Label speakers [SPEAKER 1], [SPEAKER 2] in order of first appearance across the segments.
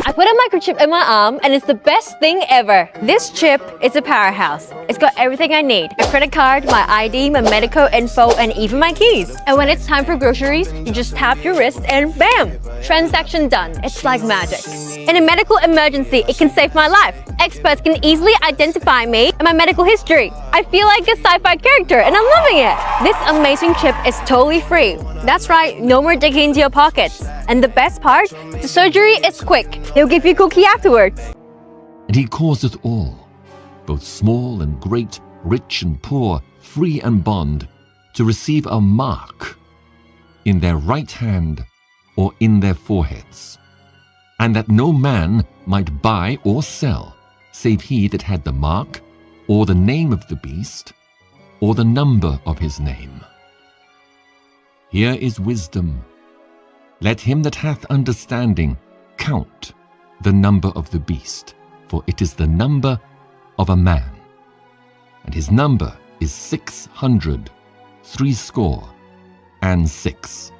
[SPEAKER 1] I put a microchip in my arm and it's the best thing ever. This chip is a powerhouse. It's got everything I need. My credit card, my ID, my medical info, and even my keys. And when it's time for groceries, you just tap your wrist and bam! Transaction done. It's like magic. In a medical emergency, it can save my life. Experts can easily identify me and my medical history. I feel like a sci-fi character and I'm loving it. This amazing chip is totally free. That's right, no more digging into your pockets. And the best part, the surgery is quick. They'll give you a cookie afterwards.
[SPEAKER 2] And he causeth all, both small and great, rich and poor, free and bond, to receive a mark in their right hand or in their foreheads, and that no man might buy or sell, save he that had the mark, or the name of the beast, or the number of his name. Here is wisdom. Let him that hath understanding count the number of the beast, for it is the number of a man, and his number is 666.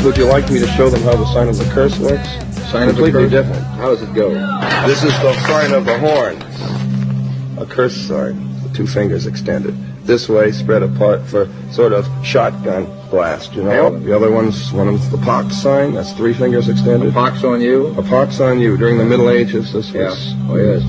[SPEAKER 3] Would you like me to show them how the sign of the curse works? Completely different. How does it go? This is the sign of the horns. A curse sign, the two fingers extended. This way, spread apart for sort of shotgun blast, you know? Yep. The other one's the pox sign, that's three fingers extended.
[SPEAKER 4] A pox on you?
[SPEAKER 3] A pox on you. During the Middle Ages, this was...
[SPEAKER 4] Oh, yes.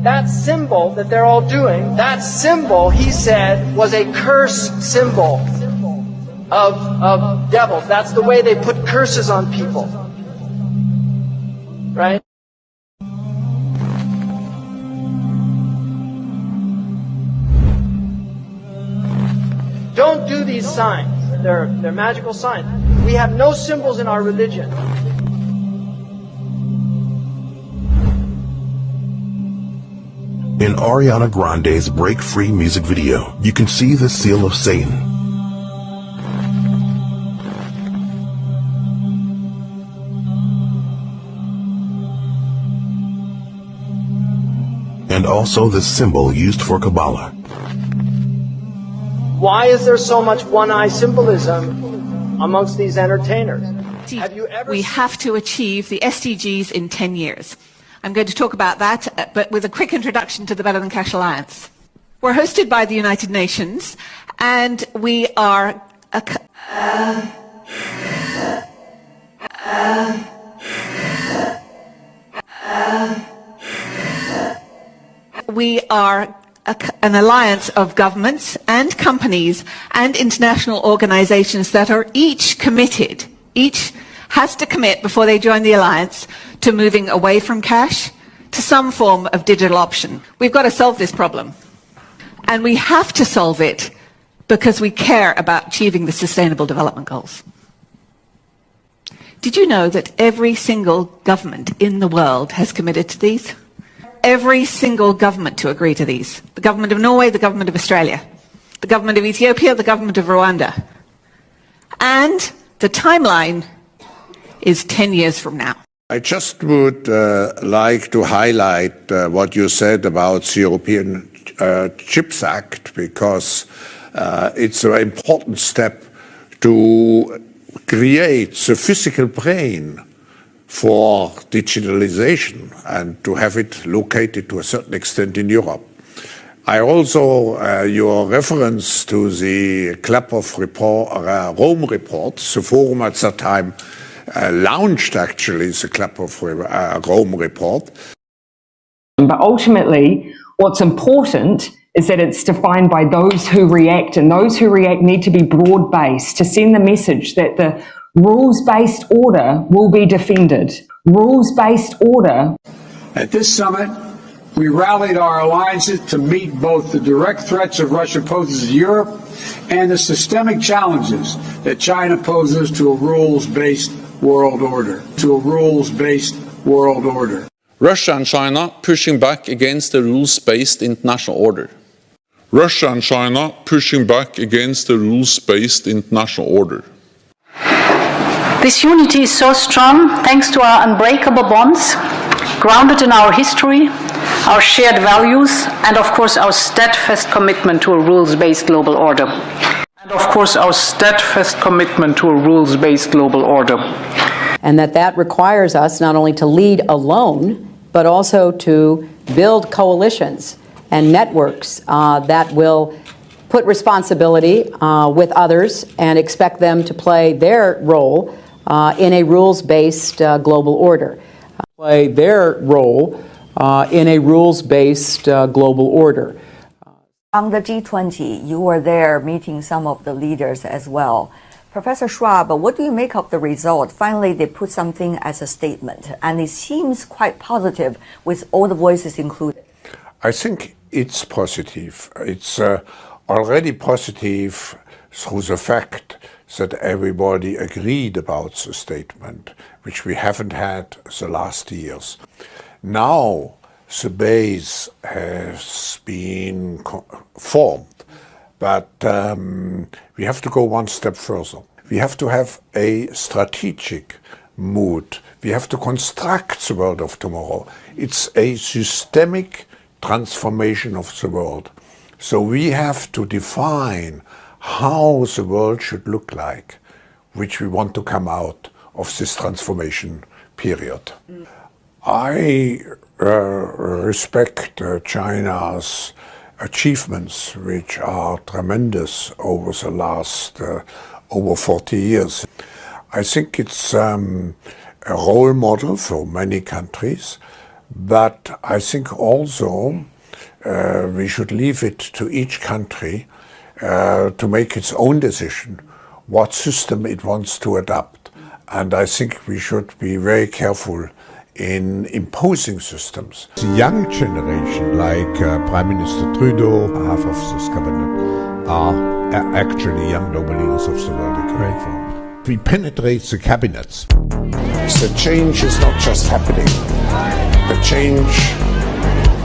[SPEAKER 5] That symbol that they're all doing, that symbol, he said, was a curse symbol of devils. That's the way they put curses on people. Right? Don't do these signs. They're magical signs. We have no symbols in our religion.
[SPEAKER 6] In Ariana Grande's Break Free music video, you can see the seal of Satan. And also the symbol used for Kabbalah.
[SPEAKER 5] Why is there so much one-eye symbolism amongst these entertainers?
[SPEAKER 7] We have to achieve the SDGs in 10 years. I'm going to talk about that, but with a quick introduction to the Better Than Cash Alliance. We're hosted by the United Nations, and we are a we are an alliance of governments and companies and international organizations that are each committed, each has to commit before they join the alliance to moving away from cash to some form of digital option. We've got to solve this problem. And we have to solve it because we care about achieving the Sustainable Development Goals. Did you know that every single government in the world has committed to these? Every single government to agree to these. The government of Norway, the government of Australia, the government of Ethiopia, the government of Rwanda. And the timeline is 10 years from now.
[SPEAKER 4] I just would like to highlight what you said about the European Chips Act, because it's an important step to create the physical brain for digitalization and to have it located to a certain extent in Europe. I also, your reference to the Club of Rome report, the forum at that time launched actually the Club of Rome report.
[SPEAKER 8] But ultimately, what's important is that it's defined by those who react, and those who react need to be broad-based to send the message that the rules-based order will be defended. Rules-based order.
[SPEAKER 9] At this summit, we rallied our alliances to meet both the direct threats of Russia poses to Europe and the systemic challenges that China poses to a rules-based world order.
[SPEAKER 10] Russia and China pushing back against the rules-based international order. Russia and China pushing back against the rules-based international order.
[SPEAKER 11] This unity is so strong thanks to our unbreakable bonds, grounded in our history, our shared values, and of course our steadfast commitment to a rules-based global order.
[SPEAKER 12] And that requires us not only to lead alone, but also to build coalitions and networks that will put responsibility with others and expect them to play their role in a rules-based global order.
[SPEAKER 13] On
[SPEAKER 14] the G20, you were there meeting some of the leaders as well. Professor Schwab, what do you make of the result? Finally, they put something as a statement, and it seems quite positive with all the voices included.
[SPEAKER 4] I think it's positive. It's already positive through the fact that everybody agreed about the statement, which we haven't had the last years. Now the base has been formed, but we have to go one step further. We have to have a strategic mood. We have to construct the world of tomorrow. It's a systemic transformation of the world. So we have to define how the world should look like, which we want to come out of this transformation period. I respect China's achievements, which are tremendous over the last over 40 years. I think it's a role model for many countries, but I think also we should leave it to each country to make its own decision what system it wants to adopt. And I think we should be very careful in imposing systems.
[SPEAKER 6] The young generation, like Prime Minister Trudeau, half of this cabinet, are actually young global leaders of the world economy. We penetrate the cabinets.
[SPEAKER 4] The change is not just happening. The change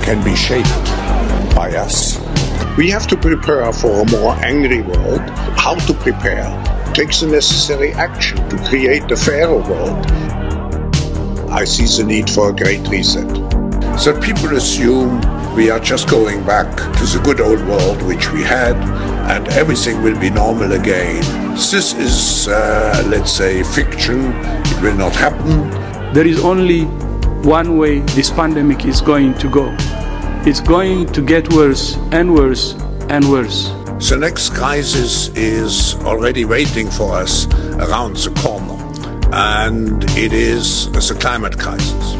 [SPEAKER 4] can be shaped by us. We have to prepare for a more angry world. How to prepare? Takes the necessary action to create a fairer world. I see the need for a great reset. So people assume we are just going back to the good old world which we had and everything will be normal again. This is, let's say, fiction. It will not happen.
[SPEAKER 15] There is only one way this pandemic is going to go. It's going to get worse and worse and worse.
[SPEAKER 4] The next crisis is already waiting for us around the corner. And it is the climate crisis.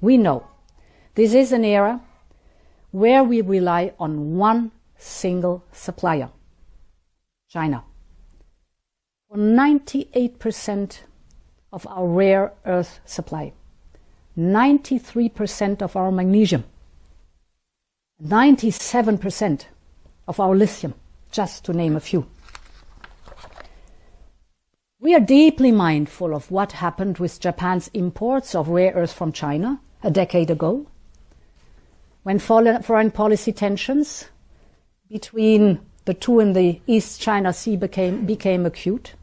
[SPEAKER 11] We know this is an era where we rely on one single supplier, China, for 98% of our rare earth supply, 93% of our magnesium, 97% of our lithium, just to name a few. We are deeply mindful of what happened with Japan's imports of rare earth from China a decade ago, when foreign policy tensions between the two in the East China Sea became acute.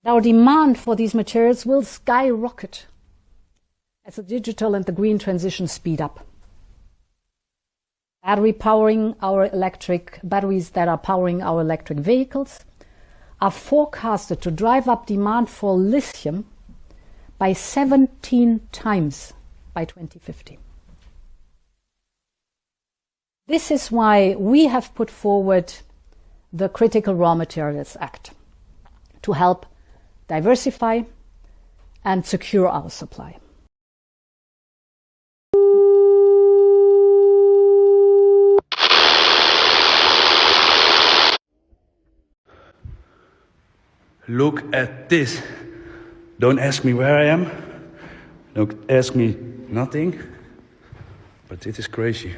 [SPEAKER 11] Our demand for these materials will skyrocket as the digital and the green transition speed up. Batteries that are powering our electric vehicles are forecasted to drive up demand for lithium by 17 times by 2050. This is why we have put forward the Critical Raw Materials Act to help diversify and secure our supply.
[SPEAKER 15] Look at this. Don't ask me where I am. Don't ask me nothing. But it is crazy.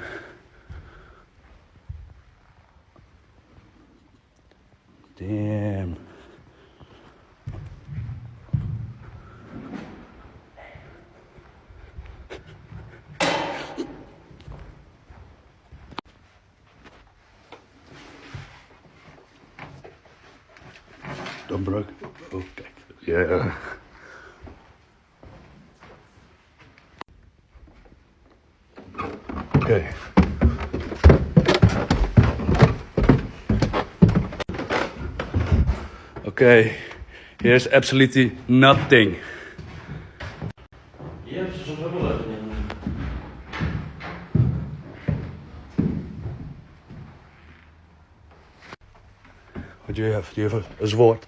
[SPEAKER 15] Damn. Dan breuk. Oh, kijk. Ja. Oké. Okay, here's absolutely nothing.
[SPEAKER 13] Yeah, it's just a little bit.
[SPEAKER 15] What do you have? Do you have a zwaard?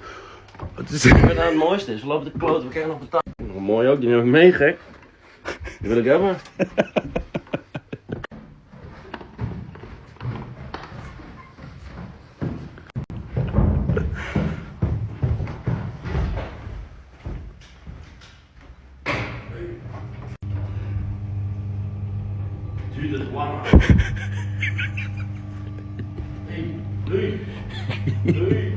[SPEAKER 15] Wat is
[SPEAKER 13] het? Nou, het mooiste is, we lopen de kloot, we kijken op de tafel. Mooi ook, die neem ik mee, gek. Die wil ik hebben. Dude, dat is warm. Hey, doei. Doei.